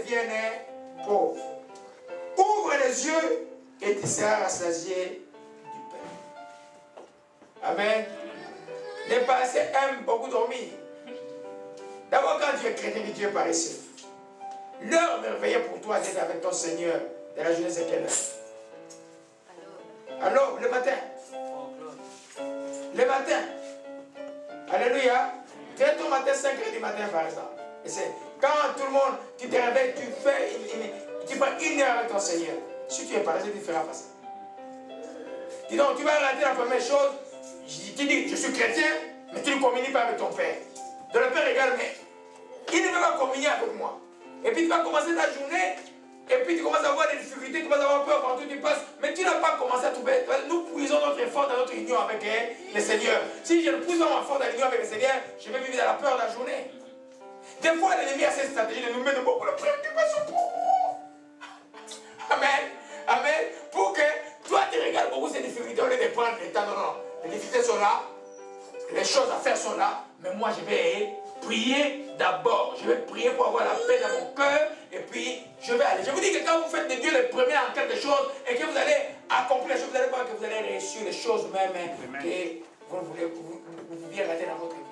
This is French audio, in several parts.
deviennent pauvres. Ouvre les yeux et tu seras rassasié du pain. Amen. Les paresseux aiment beaucoup dormir. D'abord, quand tu es chrétien, tu es paresseux. L'heure merveilleuse pour toi d'être avec ton Seigneur de la journée, c'est quelle heure? Alors, le matin. Le matin. Alléluia. Tu es ton matin, 5 heures du matin, par exemple. Et c'est quand tout le monde, tu te réveilles, tu prends 1 heure avec ton Seigneur. Si tu es paresseux, tu ne feras pas ça. Dis donc, tu vas rater la première chose. Tu dis, je suis chrétien, mais tu ne communies pas avec ton Père. Donc le Père regarde, mais il ne veut pas communier avec moi. Et puis tu vas commencer ta journée, et puis tu commences à avoir des difficultés, tu vas avoir peur quand tu passes, mais tu n'as pas commencé à trouver. Nous puisons notre effort dans notre union avec le Seigneur. Si je ne pousse pas mon effort dans l'union avec le Seigneur, je vais vivre dans la peur de la journée. Des fois, l'ennemi a cette stratégie de nous mettre beaucoup de préoccupations pour nous. Amen. Amen. Pour que toi, tu regardes beaucoup ces difficultés, au lieu de prendre le temps. Non, non. Les difficultés sont là, les choses à faire sont là, mais moi, je vais prier d'abord. Je vais prier pour avoir la paix dans mon cœur, et puis je vais aller. Je vous dis que quand vous faites de Dieu le premier en quelque chose, et que vous allez accomplir les choses, vous allez voir que vous allez réussir les choses même que vous vouliez rater dans votre vie.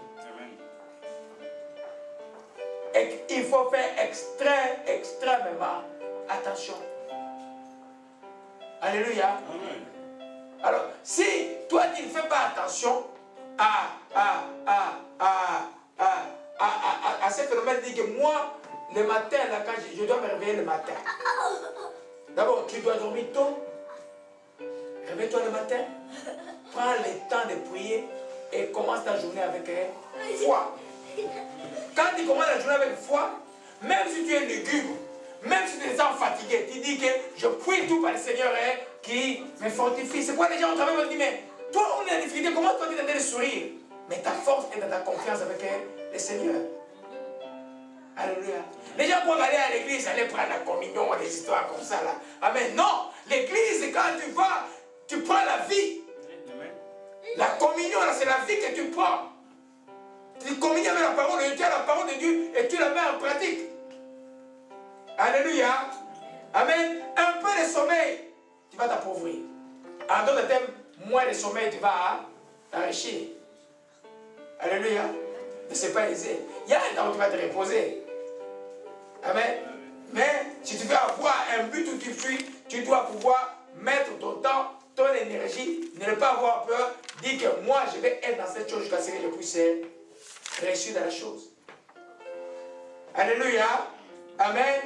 Et il faut faire extrêmement attention. Alléluia. Amen. Alors, si toi tu ne fais pas attention à ce phénomène, dit que moi, le matin, là, quand je dois me réveiller le matin, d'abord, tu dois dormir tôt. Réveille-toi le matin, prends le temps de prier et commence ta journée avec foi. Quand tu commences la journée avec foi, même si tu es lugubre, même si tu es fatigué, tu dis que je prie tout par le Seigneur qui me fortifie. C'est pourquoi les gens au travail vont dire, mais toi, on est en difficulté, comment toi tu es en train de sourire? Mais ta force est dans ta confiance avec le Seigneur. Alléluia. Les gens peuvent aller à l'église, aller prendre la communion, des histoires comme ça là. Amen. Non, l'église, quand tu vas, tu prends la vie. La communion, c'est la vie que tu prends. Tu communies avec la parole de Dieu, tu as la parole de Dieu et tu la mets en pratique. Alléluia. Amen. Un peu de sommeil, tu vas t'appauvrir. En d'autres termes, moins de sommeil, tu vas t'enrichir. Alléluia. Mais ce n'est pas aisé. Il y a un temps où tu vas te reposer. Amen. Mais si tu veux avoir un but où tu fuis, tu dois pouvoir mettre ton temps, ton énergie, ne pas avoir peur, dire que moi je vais être dans cette chose jusqu'à ce que je puisse réussir dans la chose. Alléluia. Amen.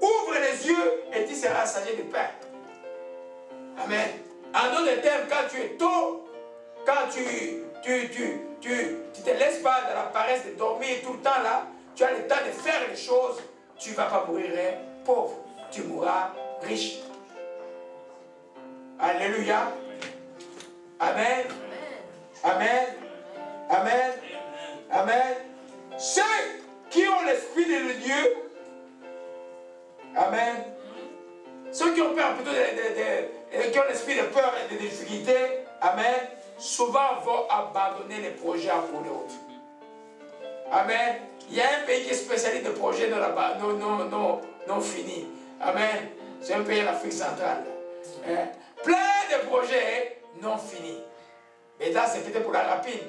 Ouvre les yeux et tu seras rassasié de pain. Amen. En d'autres termes, quand tu es tôt, quand tu te laisses pas dans la paresse de dormir tout le temps là, tu as le temps de faire les choses, tu ne vas pas mourir pauvre, tu mourras riche. Alléluia. Amen. Amen. Amen. Amen. Ceux qui ont l'esprit de Dieu, amen. Ceux qui ont peur plutôt qui ont l'esprit de peur et de difficulté, amen, souvent vont abandonner les projets à pour d'autres. Amen. Il y a un pays qui est spécialiste de projets non finis. Amen. C'est un pays de l'Afrique centrale. Plein de projets non finis. Mais là, c'est peut-être pour la rapine.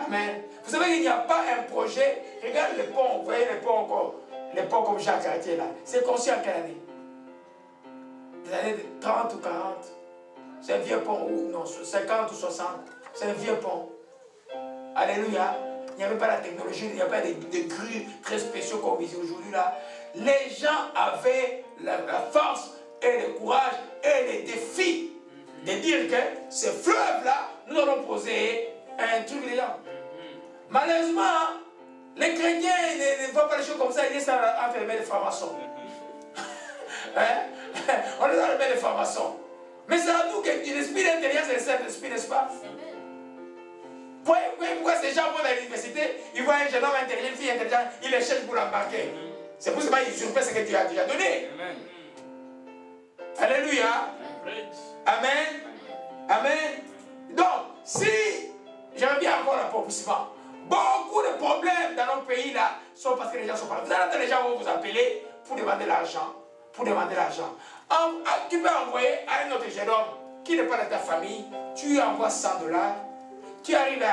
Amen. Vous savez qu'il n'y a pas un projet. Regarde les ponts. Vous voyez les ponts encore. Les ponts comme Jacques Cartier là. C'est conçu en quelle année? Des années 30 ou 40. C'est un vieux pont. Ou non, 50 ou 60. C'est un vieux pont. Alléluia. Il n'y avait pas la technologie. Il n'y a pas des grues très spéciaux comme ici aujourd'hui là. Les gens avaient la force et le courage et le défi de dire que ce fleuve là, nous allons poser un truc dedans. Malheureusement, les chrétiens ne voient pas les choses comme ça, ils disent ça enfermer les francs-maçons. On les a enfermés les francs-maçons. Mais c'est à nous que l'esprit d'intérieur, c'est le Saint-Esprit, n'est-ce pas? Pourquoi ces gens vont à l'université, ils voient un jeune homme intelligent, une fille intelligente, ils les cherchent pour l'embarquer. C'est pour ça qu'ils usurpent ce que Dieu a déjà donné. Amen. Alléluia. Amen. Amen. Donc, si j'aime bien encore l'appauvrissement, beaucoup de problèmes dans nos pays là sont parce que les gens sont pas là. Vous allez entendre les gens vont vous appeler pour demander l'argent. Pour demander l'argent. Tu peux envoyer à un autre jeune homme qui n'est pas de ta famille, tu lui envoies 100 $. Tu arrives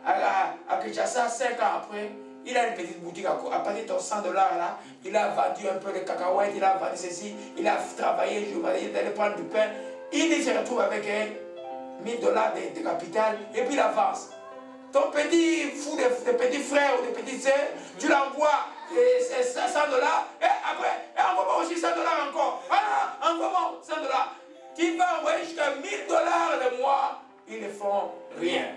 à Kinshasa 5 ans après, il a une petite boutique à partir de ton 100 $ là, il a vendu un peu de cacahuètes, il a vendu ceci, il a travaillé, il est allé prendre du pain, il se retrouve avec 1000 $ de capital et puis il avance. Ton petit fou de petits frères ou de petites sœurs, tu l'envoies 100 $, et après, envoie-moi aussi 100 $ encore. Ah, envoie-moi 100 $. Tu vas envoyer jusqu'à 1000 $ le mois, ils ne font rien.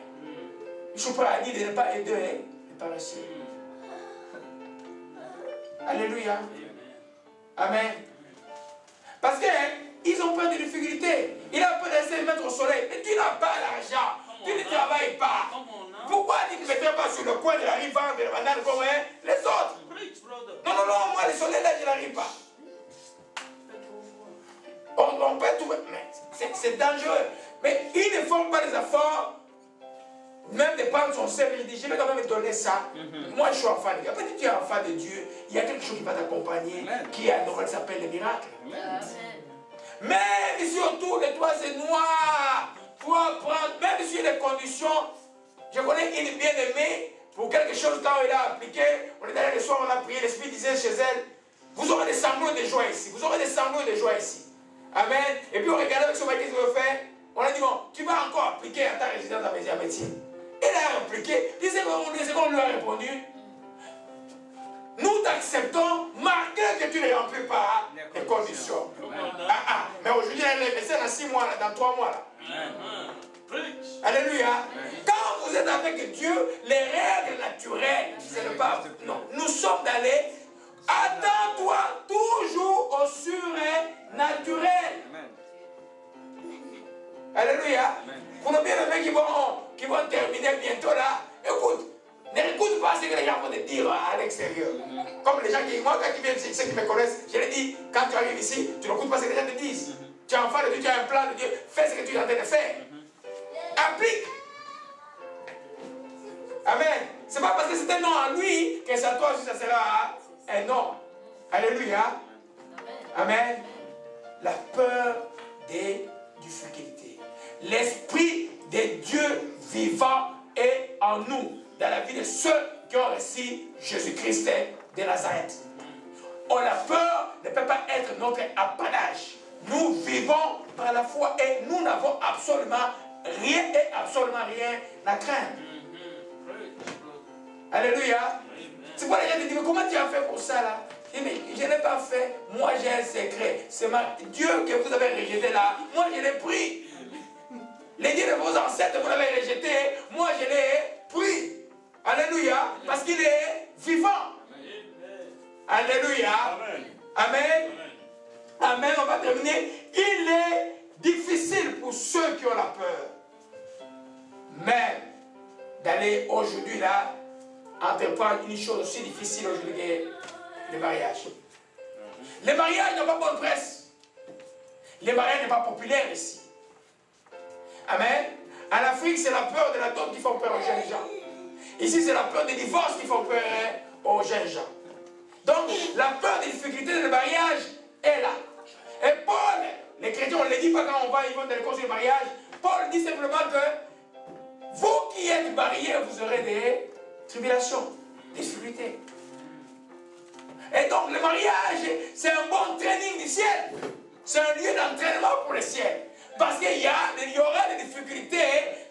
Je suis prêt à dire de ne pas aider les paresseux. Alléluia. Amen. Parce qu'ils ont peur de difficultés. Il a peur de rester mettre au soleil. Mais tu n'as pas l'argent. Tu ne travailles pas. Pourquoi tu ne te mettrais pas sur le coin de la rive vendre des bananes comme les autres? Non, non, non, moi le soleil là, je n'arrive pas. On peut trouver. Mais c'est dangereux. Mais ils ne font pas les efforts. Même de prendre son service, je dis, je vais quand même donner ça. Moi, je suis enfant de Dieu. Après, tu es enfant de Dieu, il y a quelque chose qui va t'accompagner, qui a un nom qui s'appelle le miracle. Même si autour de toi c'est noir, toi prendre, même si les conditions, je connais une bien-aimée, pour quelque chose, quand il a appliqué, on est allé le soir, on a prié, l'Esprit disait chez elle, vous aurez des sanglots de joie ici, vous aurez des sanglots de joie ici. Amen. Et puis on regardait avec son mari, qu'est-ce qu'il veut faire? On a dit, bon, tu vas encore appliquer à ta résidence à médecine. Il a répliqué, tu sais ce qu'on lui a répondu? Nous t'acceptons malgré que tu ne remplis pas les conditions. Mais aujourd'hui, les médecins dans 6 mois, dans 3 mois. Là. Alléluia. Quand vous êtes avec Dieu, les règles naturelles, c'est le pas. Non, nous sommes allés. Attends-toi toujours au surnaturel. Alléluia. Pour nos bien-aimés qui vont terminer bientôt là, écoute, n'écoute pas ce que les gens vont te dire à l'extérieur. Comme les gens moi quand ils viennent, ceux qui me connaissent, je leur dis, quand tu arrives ici, tu n'écoutes pas ce que les gens te disent. Tu es enfant de Dieu, tu as un plan de Dieu, fais ce que tu es en train de faire. Applique. Amen. C'est pas parce que c'est un non à lui que ça toi aussi ça sera un non. Alléluia. Amen. La peur des difficultés. L'esprit de Dieu vivant est en nous, dans la vie de ceux qui ont reçu Jésus-Christ de Nazareth. La peur ne peut pas être notre apanage. Nous vivons par la foi et nous n'avons absolument rien et absolument rien à craindre. Alléluia. C'est pourquoi les gens te disent, mais comment tu as fait pour ça là? Mais je n'ai pas fait, moi j'ai un secret. C'est Dieu que vous avez rejeté là, moi je l'ai pris. Les dieux de vos ancêtres, vous l'avez rejeté, moi je l'ai pris. Alléluia, parce qu'il est vivant. Alléluia. Amen. Amen, on va terminer. Il est difficile pour ceux qui ont la peur. Même d'aller aujourd'hui là, entreprendre une chose aussi difficile aujourd'hui que le mariage. Le mariage n'a pas bonne presse. Le mariage n'est pas populaire ici. Amen. En Afrique, c'est la peur de la dot qui fait peur aux jeunes gens. Ici, c'est la peur des divorces qui font peur aux jeunes gens. Donc, la peur des difficultés de mariage est là. Et Paul, les chrétiens, on ne le dit pas quand ils vont dans le cours du mariage. Paul dit simplement que vous qui êtes mariés, vous aurez des tribulations, des difficultés. Et donc, le mariage, c'est un bon training du ciel. C'est un lieu d'entraînement pour le ciel. Parce qu'il y aura des difficultés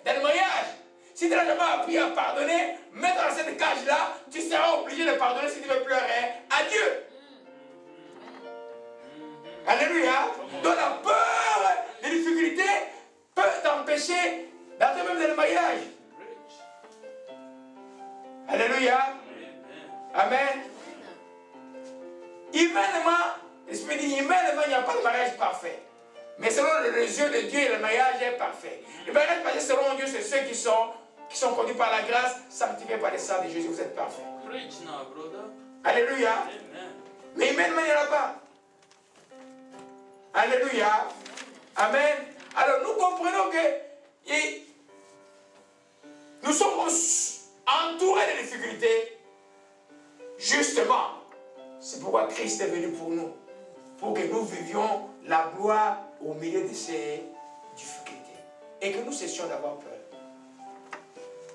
dans le mariage. Si tu n'as jamais appris à pardonner, mets dans cette cage-là, tu seras obligé de pardonner si tu veux pleurer à Dieu. Alléluia. Donc la peur des difficultés peut t'empêcher d'entrer même dans le mariage. Alléluia. Amen. Humainement, l'Esprit dit, humainement, il n'y a pas de mariage parfait. Mais selon les yeux de Dieu, le mariage est parfait. Le mariage parfait selon Dieu, c'est ceux qui sont conduits par la grâce, sanctifiés par le sang de Jésus. Vous êtes parfaits. Alléluia. Mais humainement, il n'y en a pas. Alléluia. Amen. Alors nous comprenons que nous sommes entourés de difficultés, justement, C'est pourquoi Christ est venu pour nous. Pour que nous vivions la gloire au milieu de ces difficultés. Et que nous cessions d'avoir peur.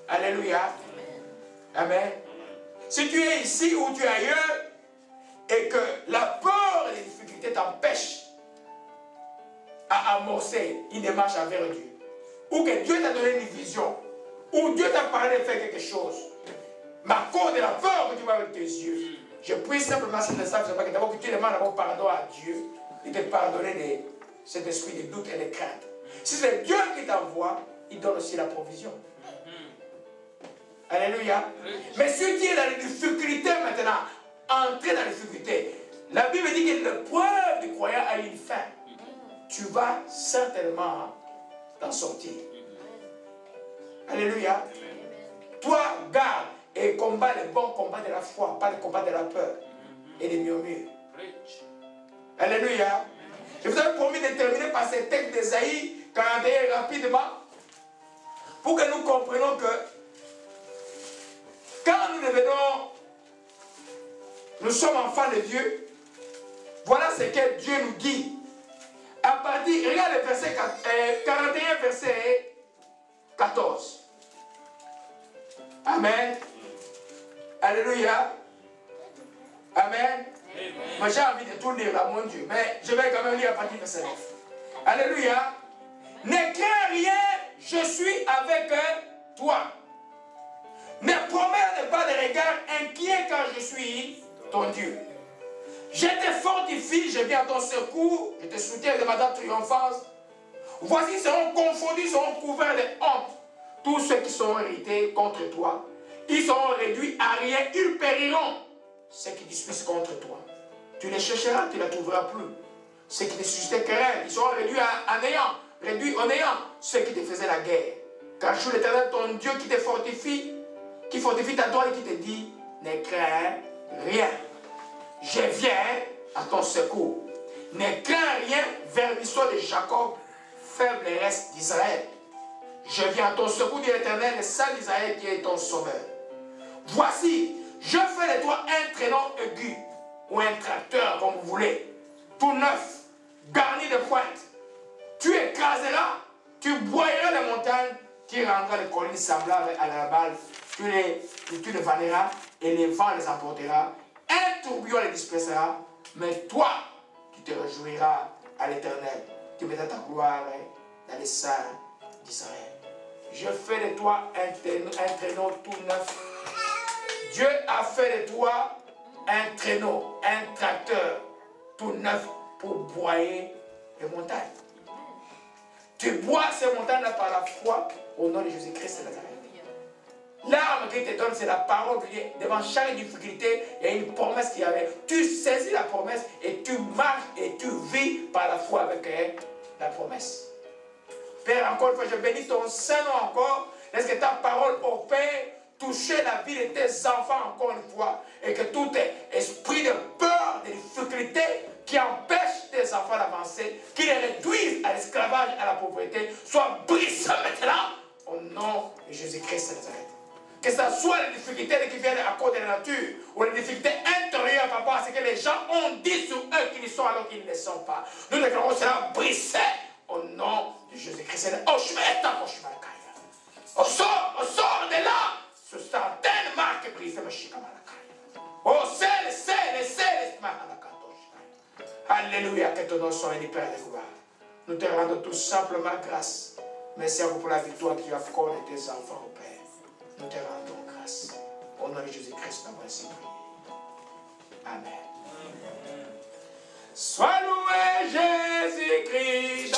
Alléluia. Amen. Si tu es ici ou tu es ailleurs, et que la peur et les difficultés t'empêchent à amorcer une démarche envers Dieu, ou que Dieu t'a donné une vision, ou Dieu t'a parlé de faire quelque chose, mais à cause de la peur que tu vois avec tes yeux, je prie simplement sur le sable, que d'abord que tu demandes d'abord pardon à Dieu, et te pardonner de cet esprit de doute et de crainte. Si c'est Dieu qui t'envoie, il donne aussi la provision. Alléluia. Mais si tu es dans les difficultés maintenant, entrer dans les difficultés, la Bible dit que l'épreuve du croyant a une fin. Tu vas certainement t'en sortir. Alléluia. Toi, garde et combat les bons combats de la foi, pas les combats de la peur et des murmures. Alléluia. Je vous avais promis de terminer par ces textes d'Ésaïe 41 rapidement, pour que nous comprenions que quand nous devenons, nous sommes enfants de Dieu, voilà ce que Dieu nous dit. À partir, regarde le verset 41, verset 14. Amen. Alléluia. Amen. Moi j'ai envie de tout lire là, mon Dieu, mais je vais quand même lire à partir de verset 9. Alléluia. Ne crains rien, je suis avec toi. Ne promets pas de regard inquiet quand je suis ton Dieu. Je te fortifie, je viens à ton secours, je te soutiens de ma date triomphante. Voici seront confondus, seront couverts de honte. Tous ceux qui sont irrités contre toi, ils seront réduits à rien, ils périront. Ceux qui disputent contre toi, tu les chercheras, tu ne les trouveras plus. Ceux qui te suscitaient querelle, ils seront réduits à néant, réduits au néant. Ceux qui te faisaient la guerre. Car je suis l'Éternel, ton Dieu, qui te fortifie, qui fortifie ta droite et qui te dit, ne crains rien. Je viens à ton secours. Ne crains rien vers l'histoire de Jacob, faible reste d'Israël. Je viens à ton secours, dit l'Éternel, le Saint d'Israël qui est ton sauveur. Voici, je fais de toi un traîneau aigu, ou un tracteur, comme vous voulez, tout neuf, garni de pointes. Tu écraseras, tu broyeras les montagnes, tu rendras les collines semblables à la balle, tu les vanneras et les vents les emportera. Un tourbillon les dispersera, mais toi, tu te réjouiras à l'Éternel. Tu mettras ta gloire dans les saints d'Israël. Je fais de toi un traîneau tout neuf. Dieu a fait de toi un traîneau, un tracteur tout neuf pour broyer les montagnes. Tu bois ces montagnes par la foi au nom de Jésus-Christ de Nazareth. L'arme qu'il te donne, c'est la parole de Dieu. Devant chaque difficulté, il y a une promesse qui arrive. Tu saisis la promesse et tu marches et tu vis par la foi avec la promesse. Père, encore une fois, je bénis ton Saint-Nom encore. Laisse que ta parole, au Père, touche la vie de tes enfants encore une fois. Et que tout esprit de peur, de difficulté qui empêche tes enfants d'avancer, qui les réduisent à l'esclavage, à la pauvreté, soit brisé maintenant au nom de Jésus-Christ de Nazareth. Que ce soit les difficultés qui viennent à cause de la nature, ou les difficultés intérieures par rapport à ce que les gens ont dit sur eux qu'ils sont alors qu'ils ne le sont pas. Nous déclarons cela brisé au nom de Jésus-Christ. Au sort de là, ce certaines marques brisées. Oh, c'est. Alléluia, que ton nom soit béni, Père de gloire. Nous te rendons tout simplement grâce. Merci à vous pour la victoire que tu as accordée de tes enfants, au Père. Nous te rendons grâce. Au nom de Jésus-Christ, nous avons ainsi prié. Amen. Sois loué Jésus-Christ.